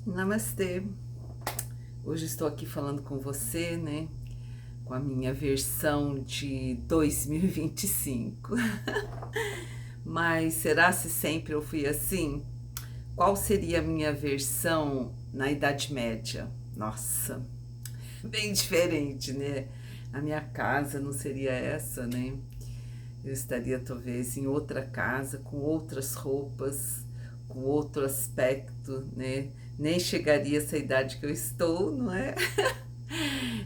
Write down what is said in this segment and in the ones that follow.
Namastê! Hoje estou aqui falando com você, né? Com a minha versão de 2025. Mas será se sempre eu fui assim? Qual seria a minha versão na Idade Média? Nossa, bem diferente, né? A minha casa não seria essa, né? Eu estaria talvez em outra casa, com outras roupas, com outro aspecto, né? Nem chegaria a essa idade que eu estou, não é?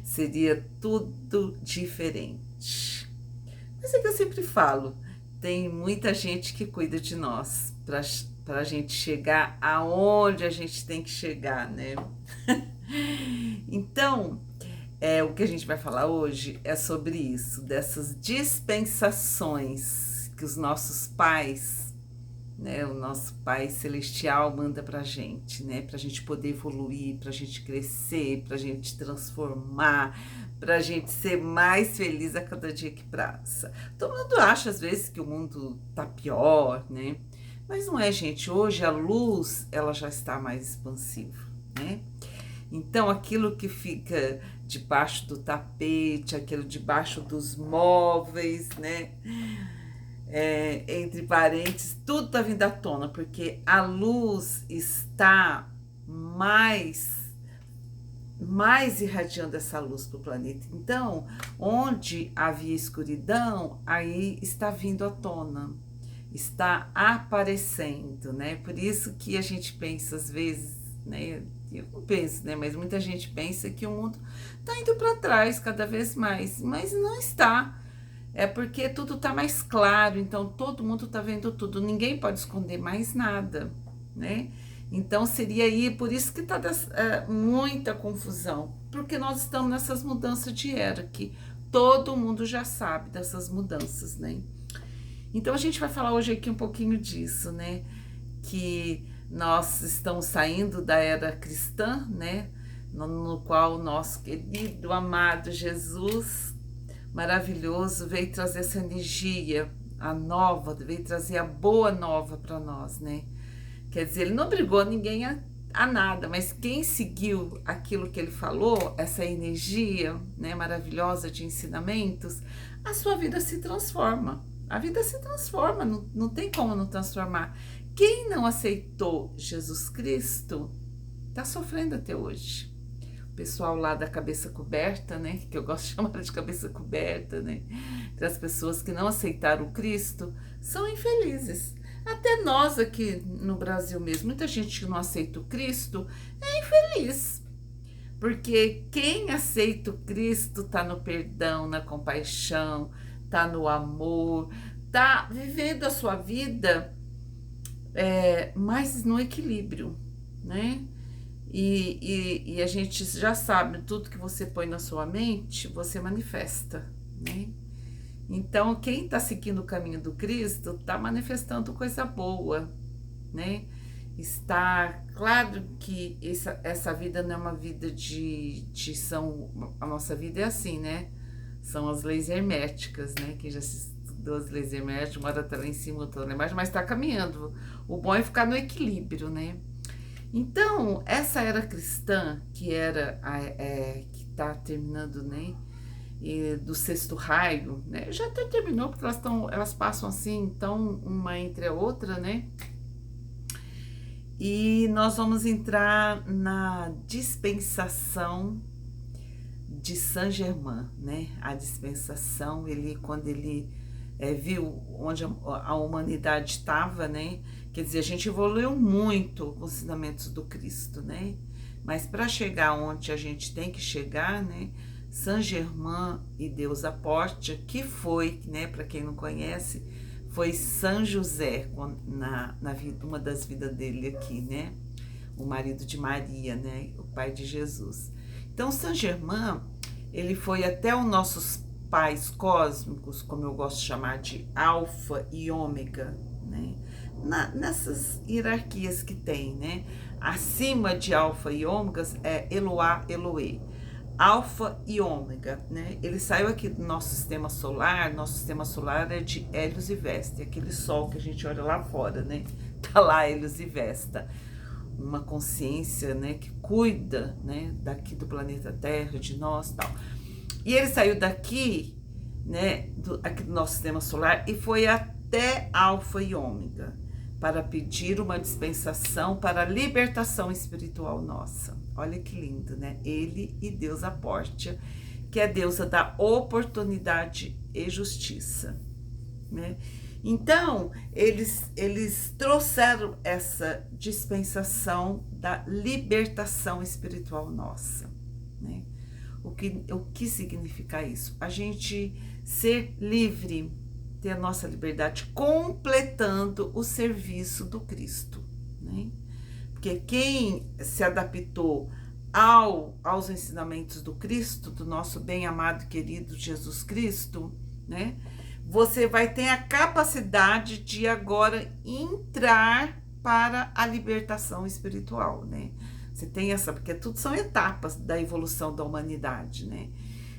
Seria tudo diferente. Mas é que eu sempre falo, tem muita gente que cuida de nós para a gente chegar aonde a gente tem que chegar, né? Então, o que a gente vai falar hoje é sobre isso, dessas dispensações que os nossos pais, né, o nosso Pai Celestial manda pra gente, né, pra gente poder evoluir, pra gente crescer, pra gente transformar, pra gente ser mais feliz a cada dia que passa. Todo mundo acha às vezes que o mundo tá pior, né? Mas não é, gente. Hoje a luz, ela já está mais expansiva, né? Então aquilo que fica debaixo do tapete, aquilo debaixo dos móveis, né? Entre parênteses, tudo está vindo à tona, porque a luz está mais irradiando essa luz para o planeta. Então, onde havia escuridão, aí está vindo à tona, está aparecendo, né? Por isso que a gente pensa às vezes, né? Eu não penso, né? Mas muita gente pensa que o mundo está indo para trás cada vez mais, mas não está. É porque tudo está mais claro, então todo mundo está vendo tudo, ninguém pode esconder mais nada, né? Então seria aí, por isso que está muita confusão, porque nós estamos nessas mudanças de era, que todo mundo já sabe dessas mudanças, né? Então a gente vai falar hoje aqui um pouquinho disso, né? Que nós estamos saindo da era cristã, né? No qual o nosso querido, amado Jesus maravilhoso veio trazer essa energia, a nova, veio trazer a boa nova para nós, né? Quer dizer, ele não obrigou ninguém a nada, mas quem seguiu aquilo que ele falou, essa energia, né, maravilhosa de ensinamentos, a sua vida se transforma. A vida se transforma, não tem como não transformar. Quem não aceitou Jesus Cristo está sofrendo até hoje. Pessoal lá da cabeça coberta, né? Que eu gosto de chamar de cabeça coberta, né? Das pessoas que não aceitaram o Cristo, são infelizes. Até nós aqui no Brasil mesmo, muita gente que não aceita o Cristo é infeliz. Porque quem aceita o Cristo está no perdão, na compaixão, está no amor, está vivendo a sua vida mais no equilíbrio, né? E a gente já sabe, tudo que você põe na sua mente, você manifesta, né? Então, quem está seguindo o caminho do Cristo está manifestando coisa boa, né? Está claro que essa vida não é uma vida a nossa vida é assim, né? São as leis herméticas, né? Quem já se estudou as leis herméticas, uma hora tá lá em cima, outra lá embaixo, mas está caminhando. O bom é ficar no equilíbrio, né? Então, essa era cristã, que que está terminando, né? Do sexto raio, né? Já até terminou, porque elas passam assim, então, uma entre a outra, né? E nós vamos entrar na dispensação de Saint Germain, né? A dispensação, quando ele viu onde a humanidade estava, né? Quer dizer, a gente evoluiu muito com os ensinamentos do Cristo, né? Mas para chegar onde a gente tem que chegar, né? Saint Germain e Deus Aporte, que foi, né? Para quem não conhece, foi São José uma das vidas dele aqui, né? O marido de Maria, né? O pai de Jesus. Então, Saint Germain, ele foi até os nossos pais cósmicos, como eu gosto de chamar de alfa e ômega, né? Nessas hierarquias que tem, né? Acima de alfa e ômegas é Eloá, Eloê. Alfa e ômega, né? Ele saiu aqui do nosso sistema solar é de Hélios e Vesta, aquele sol que a gente olha lá fora, né? Tá lá Hélios e Vesta. uma consciência, né, que cuida, né, daqui do planeta Terra, de nós, tal. E ele saiu daqui, né, aqui do nosso sistema solar, e foi até Alfa e Ômega para pedir uma dispensação para a libertação espiritual nossa. Olha que lindo, né? Ele e deusa Pórtia, que é deusa da oportunidade e justiça, né? Então, eles trouxeram essa dispensação da libertação espiritual nossa, né? O que significa isso? A gente ser livre, ter a nossa liberdade, completando o serviço do Cristo, né? Porque quem se adaptou aos ensinamentos do Cristo, do nosso bem-amado e querido Jesus Cristo, né? Você vai ter a capacidade de agora entrar para a libertação espiritual, né? Você tem essa, porque tudo são etapas da evolução da humanidade, né?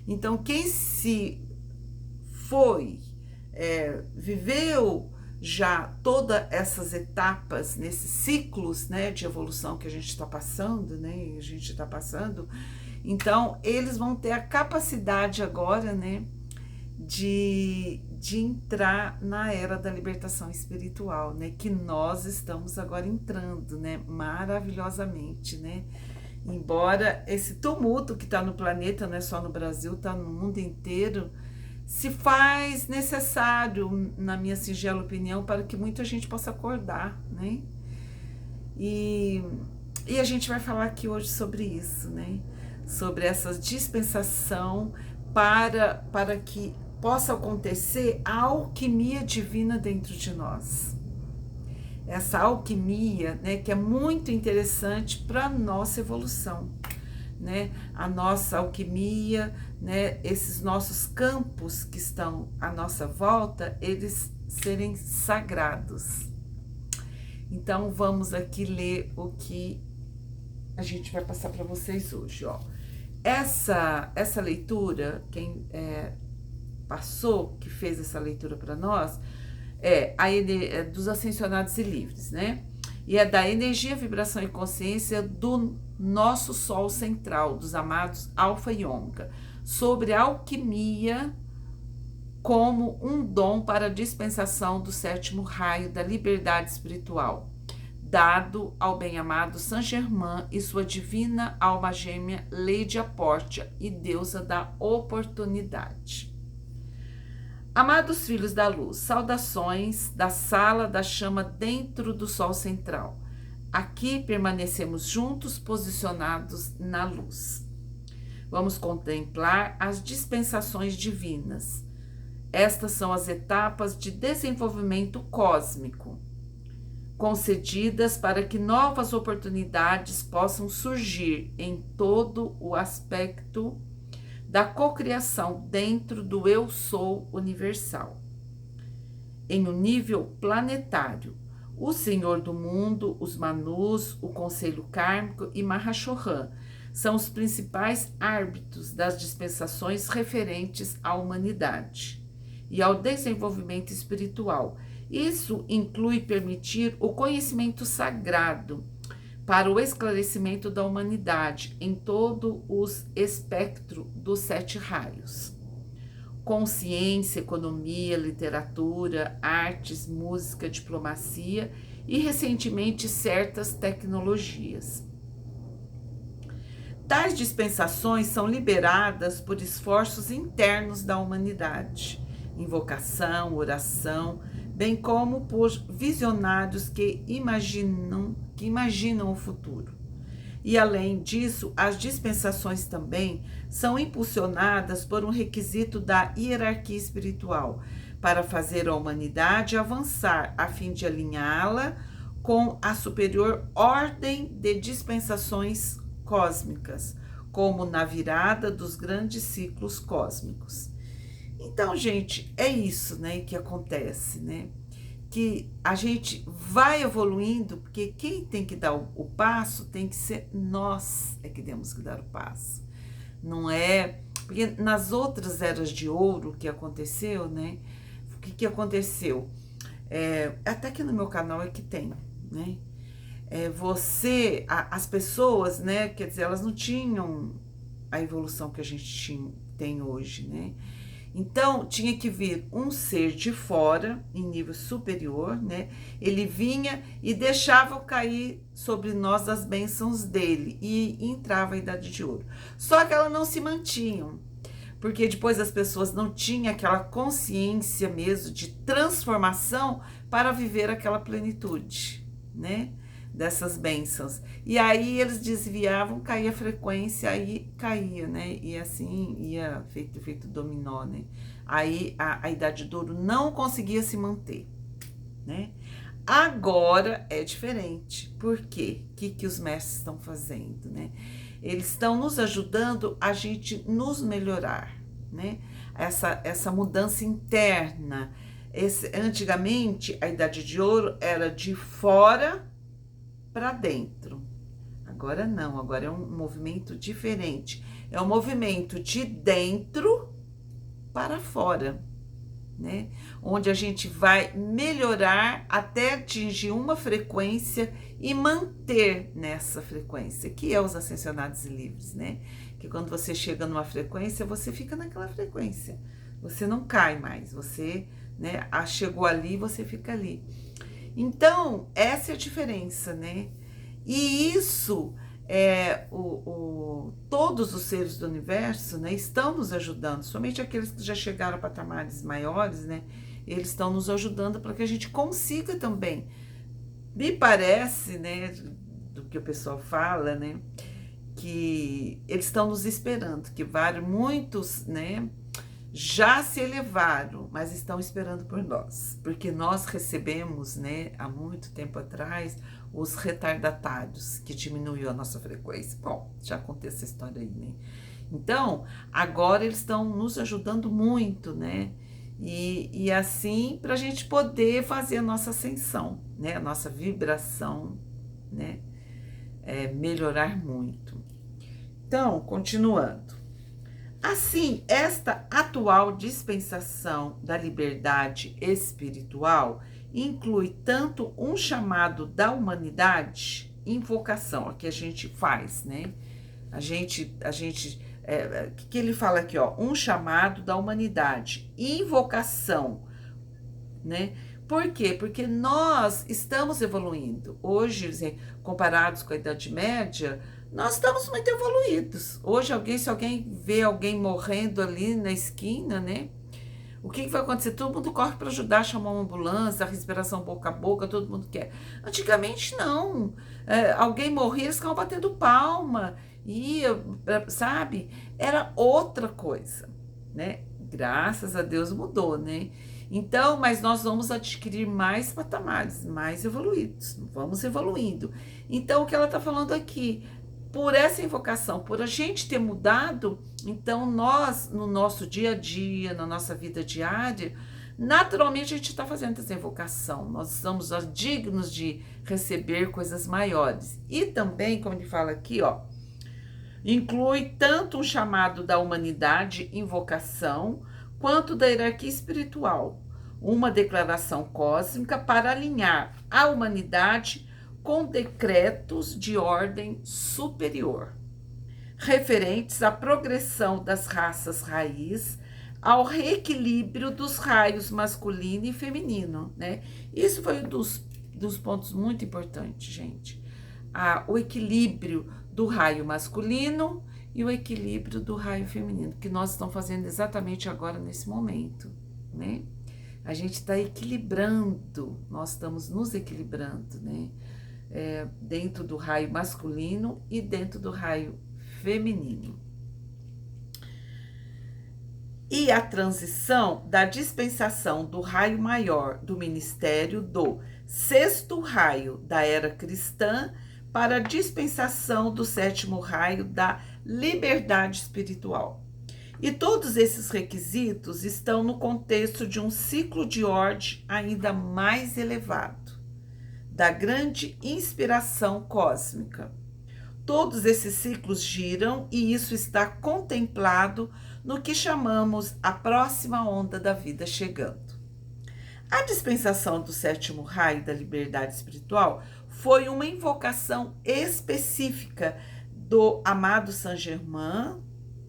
Então, quem se foi, viveu já todas essas etapas, nesses ciclos, né, de evolução que a gente está passando, né? A gente está passando. Então, eles vão ter a capacidade agora, né, de entrar na era da libertação espiritual, né? Que nós estamos agora entrando, né? Maravilhosamente, né? Embora esse tumulto que está no planeta, não é só no Brasil, está no mundo inteiro, se faz necessário, na minha singela opinião, para que muita gente possa acordar, né? E a gente vai falar aqui hoje sobre isso, né? Sobre essa dispensação para que possa acontecer a alquimia divina dentro de nós. Essa alquimia, né, que é muito interessante para a nossa evolução, né? A nossa alquimia, né, esses nossos campos que estão à nossa volta, eles serem sagrados. Então vamos aqui ler o que a gente vai passar para vocês hoje, ó. Essa leitura, quem passou, que fez essa leitura para nós, é dos Ascensionados e Livres, né? E é da energia, vibração e consciência do nosso Sol central, dos amados Alfa e Ômega, sobre a alquimia como um dom para a dispensação do sétimo raio da liberdade espiritual, dado ao bem-amado Saint Germain e sua divina alma gêmea Lady Pórtia e deusa da oportunidade. Amados filhos da luz, saudações da sala da chama dentro do sol central. Aqui permanecemos juntos, posicionados na luz. Vamos contemplar as dispensações divinas. Estas são as etapas de desenvolvimento cósmico, concedidas para que novas oportunidades possam surgir em todo o aspecto da cocriação dentro do Eu Sou universal. Em um nível planetário, o Senhor do Mundo, os Manus, o Conselho Kármico e Mahashohan são os principais árbitros das dispensações referentes à humanidade e ao desenvolvimento espiritual. Isso inclui permitir o conhecimento sagrado para o esclarecimento da humanidade em todo o espectro dos 7 raios. Consciência, economia, literatura, artes, música, diplomacia e, recentemente, certas tecnologias. Tais dispensações são liberadas por esforços internos da humanidade, invocação, oração, bem como por visionários que imaginam o futuro. E além disso, as dispensações também são impulsionadas por um requisito da hierarquia espiritual, para fazer a humanidade avançar a fim de alinhá-la com a superior ordem de dispensações cósmicas, como na virada dos grandes ciclos cósmicos. Então, gente, é isso, né, que acontece, né? Que a gente vai evoluindo, porque quem tem que dar o passo tem que ser nós, que temos que dar o passo. Não é... Porque nas outras eras de ouro que aconteceu, né? O que aconteceu? Até que no meu canal é que tem, né? as pessoas, né, quer dizer, elas não tinham a evolução que a gente tem hoje, né? Então, tinha que vir um ser de fora, em nível superior, né? Ele vinha e deixava cair sobre nós as bênçãos dele e entrava a Idade de Ouro. Só que elas não se mantinham, porque depois as pessoas não tinham aquela consciência mesmo de transformação para viver aquela plenitude, né? Dessas bênçãos. E aí eles desviavam, caía a frequência, aí caía, né? E assim ia feito dominó, né? Aí a Idade do Ouro não conseguia se manter, né? Agora é diferente. Por quê? O que os mestres estão fazendo, né? Eles estão nos ajudando a gente nos melhorar, né? Essa mudança interna. Antigamente, a Idade de Ouro era de fora para dentro. Agora não, agora é um movimento diferente. É um movimento de dentro para fora, né? Onde a gente vai melhorar até atingir uma frequência e manter nessa frequência, que é os ascensionados e livres, né? Que quando você chega numa frequência, você fica naquela frequência. Você não cai mais, você, né, chegou ali, você fica ali. Então, essa é a diferença, né? E isso todos os seres do universo, né, estão nos ajudando, somente aqueles que já chegaram a patamares maiores, né, eles estão nos ajudando para que a gente consiga também. Me parece, né, do que o pessoal fala, né, que eles estão nos esperando, que muitos, né, já se elevaram, mas estão esperando por nós, porque nós recebemos, né, há muito tempo atrás, os retardatários, que diminuiu a nossa frequência. Bom, já contei essa história aí, né? Então, agora eles estão nos ajudando muito, né? E assim, para a gente poder fazer a nossa ascensão, né? A nossa vibração, né? Melhorar muito. Então, continuando. Assim, esta atual dispensação da liberdade espiritual inclui tanto um chamado da humanidade, invocação, que a gente faz, né? Que ele fala aqui, ó, um chamado da humanidade, invocação, né? Por quê? Porque nós estamos evoluindo. Hoje, comparados com a Idade Média, nós estamos muito evoluídos. Hoje, se alguém vê alguém morrendo ali na esquina, né? O que vai acontecer? Todo mundo corre para ajudar, chamar uma ambulância, a respiração boca a boca, todo mundo quer. Antigamente, não. Alguém morria, eles ficavam batendo palma. Sabe? Era outra coisa, né? Graças a Deus mudou, né? Então, mas nós vamos adquirir mais patamares, mais evoluídos. Vamos evoluindo. Então, o que ela está falando aqui? Por essa invocação, por a gente ter mudado, então nós, no nosso dia a dia, na nossa vida diária, naturalmente a gente está fazendo essa invocação. Nós estamos dignos de receber coisas maiores. E também, como ele fala aqui, ó, inclui tanto um chamado da humanidade, invocação, quanto da hierarquia espiritual, uma declaração cósmica para alinhar a humanidade com decretos de ordem superior, referentes à progressão das raças raiz, ao reequilíbrio dos raios masculino e feminino, né? Isso foi um dos pontos muito importantes, gente. O equilíbrio do raio masculino e o equilíbrio do raio feminino, que nós estamos fazendo exatamente agora nesse momento, né? A gente está equilibrando, nós estamos nos equilibrando, né? Dentro do raio masculino e dentro do raio feminino. E a transição da dispensação do raio maior do ministério do sexto raio da era cristã para a dispensação do sétimo raio da liberdade espiritual. E todos esses requisitos estão no contexto de um ciclo de ordem ainda mais elevado, da grande inspiração cósmica. Todos esses ciclos giram e isso está contemplado no que chamamos a próxima onda da vida chegando. A dispensação do sétimo raio da liberdade espiritual foi uma invocação específica do amado Saint-Germain,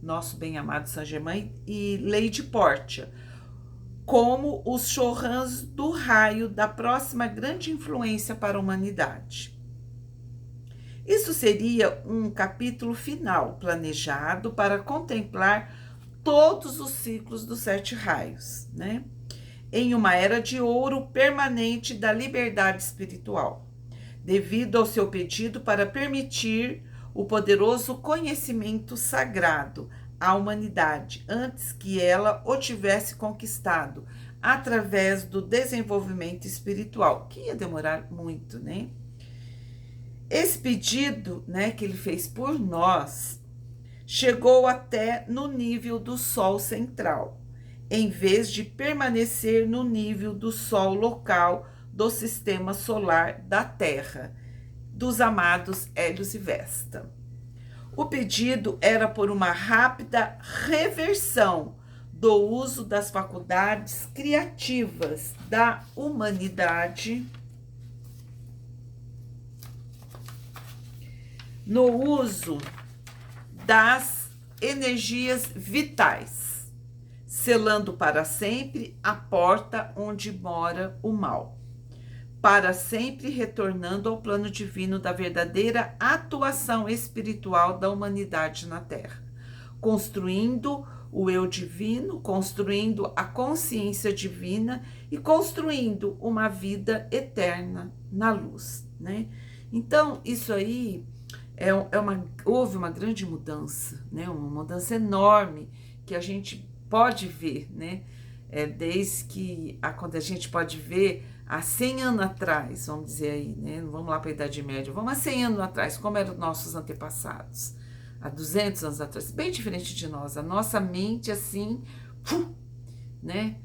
nosso bem-amado Saint-Germain, e Lady Portia, como os Chorãs do raio da próxima grande influência para a humanidade. Isso seria um capítulo final planejado para contemplar todos os ciclos dos 7 raios, né? Em uma era de ouro permanente da liberdade espiritual, devido ao seu pedido para permitir o poderoso conhecimento sagrado à humanidade, antes que ela o tivesse conquistado, através do desenvolvimento espiritual, que ia demorar muito, né? Esse pedido, né, que ele fez por nós, chegou até no nível do Sol central, em vez de permanecer no nível do Sol local do sistema solar da Terra, dos amados Hélios e Vesta. O pedido era por uma rápida reversão do uso das faculdades criativas da humanidade no uso das energias vitais, selando para sempre a porta onde mora o mal, para sempre retornando ao plano divino da verdadeira atuação espiritual da humanidade na Terra, construindo o eu divino, construindo a consciência divina e construindo uma vida eterna na luz, né? Então, isso aí houve uma grande mudança, né? Uma mudança enorme que a gente pode ver, né? Desde que quando a gente pode ver há 100 anos atrás, vamos dizer aí, né? Vamos lá para a Idade Média, vamos há 100 anos atrás, como eram nossos antepassados, há 200 anos atrás, bem diferente de nós, a nossa mente assim, né?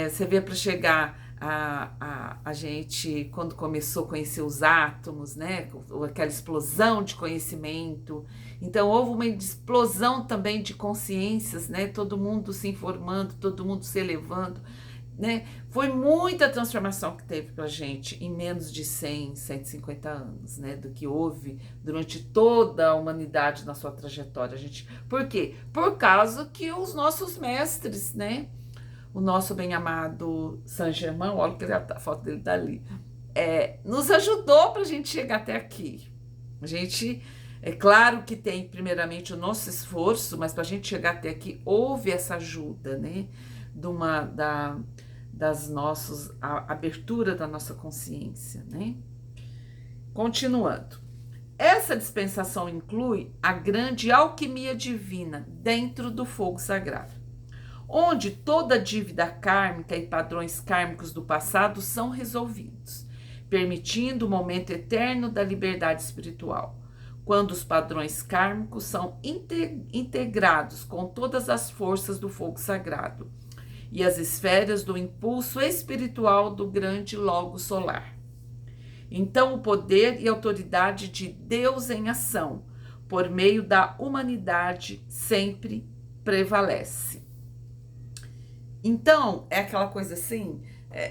Você vê para chegar a gente, quando começou a conhecer os átomos, né? Aquela explosão de conhecimento. Então, houve uma explosão também de consciências, né? Todo mundo se informando, todo mundo se elevando, né? Foi muita transformação que teve para a gente em menos de 100, 150 anos, né? Do que houve durante toda a humanidade na sua trajetória. Por quê? Por causa que os nossos mestres, né? O nosso bem-amado Saint-Germain, olha que a foto dele tá ali, nos ajudou para a gente chegar até aqui. A gente, é claro que tem primeiramente o nosso esforço, mas para a gente chegar até aqui, houve essa ajuda, né? A abertura da nossa consciência, né? Continuando. Essa dispensação inclui a grande alquimia divina dentro do fogo sagrado, onde toda dívida kármica e padrões kármicos do passado são resolvidos, permitindo o momento eterno da liberdade espiritual, quando os padrões kármicos são integrados com todas as forças do fogo sagrado e as esferas do impulso espiritual do grande logo solar. Então, o poder e autoridade de Deus em ação, por meio da humanidade, sempre prevalece. Então, é aquela coisa assim,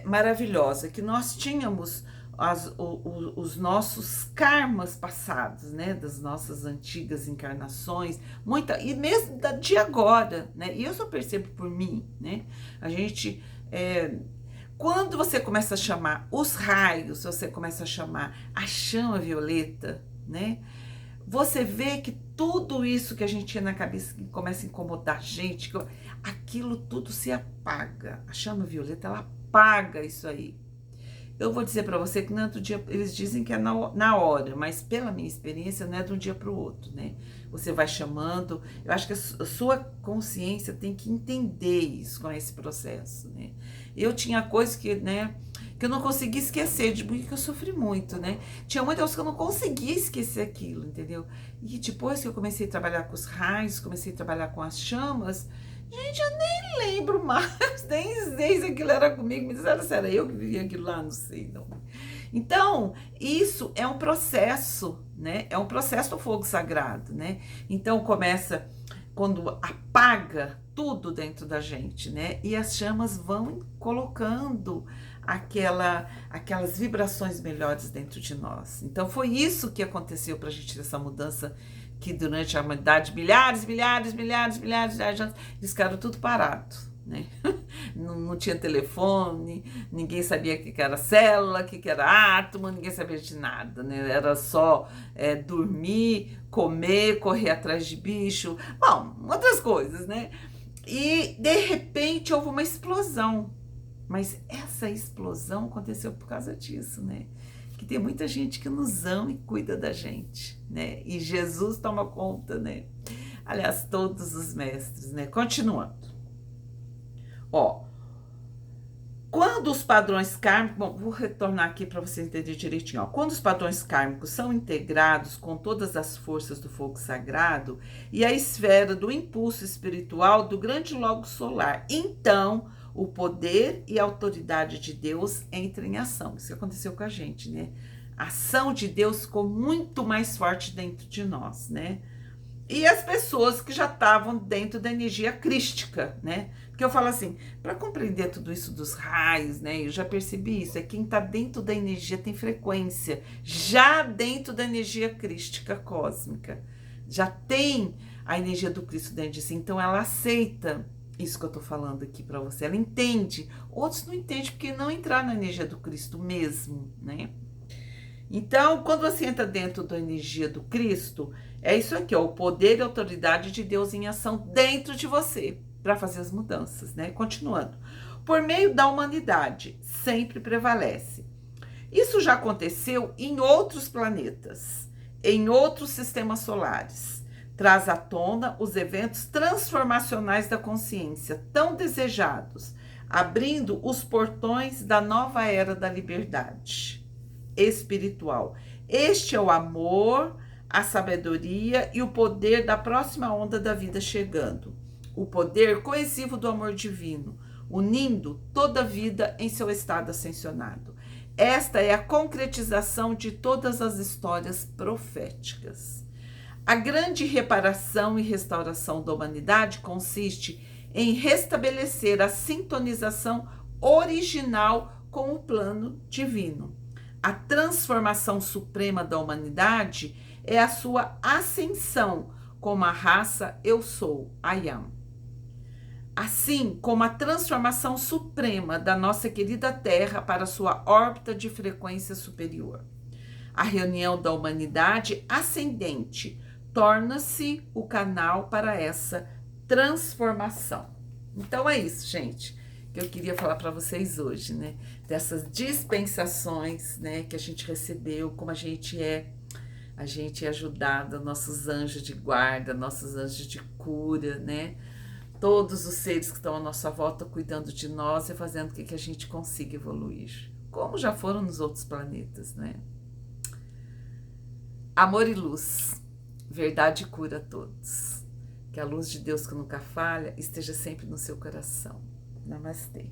maravilhosa, que nós tínhamos os nossos karmas passados, né, das nossas antigas encarnações, e mesmo de agora, né, e eu só percebo por mim, né, a gente, quando você começa a chamar os raios, você começa a chamar a chama violeta, né, você vê que tudo isso que a gente tinha na cabeça que começa a incomodar a gente, aquilo tudo se apaga. A chama violeta, ela apaga isso aí. Eu vou dizer para você que não é do dia, eles dizem que é na hora, mas pela minha experiência não é de um dia para o outro, né? Você vai chamando, eu acho que a sua consciência tem que entender isso com esse processo, né? Eu tinha coisas que, né, que eu não conseguia esquecer, de porque eu sofri muito, né? Tinha muitas coisas que eu não conseguia esquecer aquilo, entendeu? E depois que eu comecei a trabalhar com os raios, comecei a trabalhar com as chamas, gente, eu nem lembro mais, nem sei se aquilo era comigo, me disseram se era eu que vivia aquilo lá, não sei, não. Então, isso é um processo, né? É um processo do fogo sagrado, né? Então, começa quando apaga tudo dentro da gente, né? E as chamas vão colocando aquelas vibrações melhores dentro de nós. Então foi isso que aconteceu para a gente ter essa mudança que durante a humanidade, milhares de anos, eles ficaram tudo parado, né? Não tinha telefone, ninguém sabia o que era célula, o que era átomo, ninguém sabia de nada, né? Era só dormir, comer, correr atrás de bicho, bom, outras coisas, né? E de repente houve uma explosão, mas essa explosão aconteceu por causa disso, né? Que tem muita gente que nos ama e cuida da gente, né? E Jesus toma conta, né? Aliás, todos os mestres, né? Continuando. Ó, quando os padrões kármicos, bom, vou retornar aqui para você entender direitinho, ó. Quando os padrões kármicos são integrados com todas as forças do fogo sagrado e a esfera do impulso espiritual do grande logo solar, então o poder e a autoridade de Deus entram em ação. Isso aconteceu com a gente, né? A ação de Deus ficou muito mais forte dentro de nós, né? E as pessoas que já estavam dentro da energia crística, né? Porque eu falo assim, para compreender tudo isso dos raios, né? Eu já percebi isso, quem está dentro da energia tem frequência, já dentro da energia crística cósmica. Já tem a energia do Cristo dentro de si, então ela aceita isso que eu tô falando aqui para você, ela entende. Outros não entendem porque não entrar na energia do Cristo mesmo, né? Então, quando você entra dentro da energia do Cristo, é isso aqui, ó, o poder e a autoridade de Deus em ação dentro de você, para fazer as mudanças, né? Continuando. Por meio da humanidade, sempre prevalece. Isso já aconteceu em outros planetas, em outros sistemas solares. Traz à tona os eventos transformacionais da consciência, tão desejados, abrindo os portões da nova era da liberdade espiritual. Este é o amor, a sabedoria e o poder da próxima onda da vida chegando. O poder coesivo do amor divino, unindo toda a vida em seu estado ascensionado. Esta é a concretização de todas as histórias proféticas. A grande reparação e restauração da humanidade consiste em restabelecer a sintonização original com o plano divino. A transformação suprema da humanidade é a sua ascensão como a raça eu sou, I am. Assim como a transformação suprema da nossa querida Terra para sua órbita de frequência superior. A reunião da humanidade ascendente torna-se o canal para essa transformação. Então é isso, gente, que eu queria falar para vocês hoje, né? Dessas dispensações, né, que a gente recebeu, como a gente é ajudado, nossos anjos de guarda, nossos anjos de cura, né? Todos os seres que estão à nossa volta cuidando de nós e fazendo com que a gente consiga evoluir, como já foram nos outros planetas, né? Amor e luz, verdade cura a todos. Que a luz de Deus que nunca falha esteja sempre no seu coração. Namastê.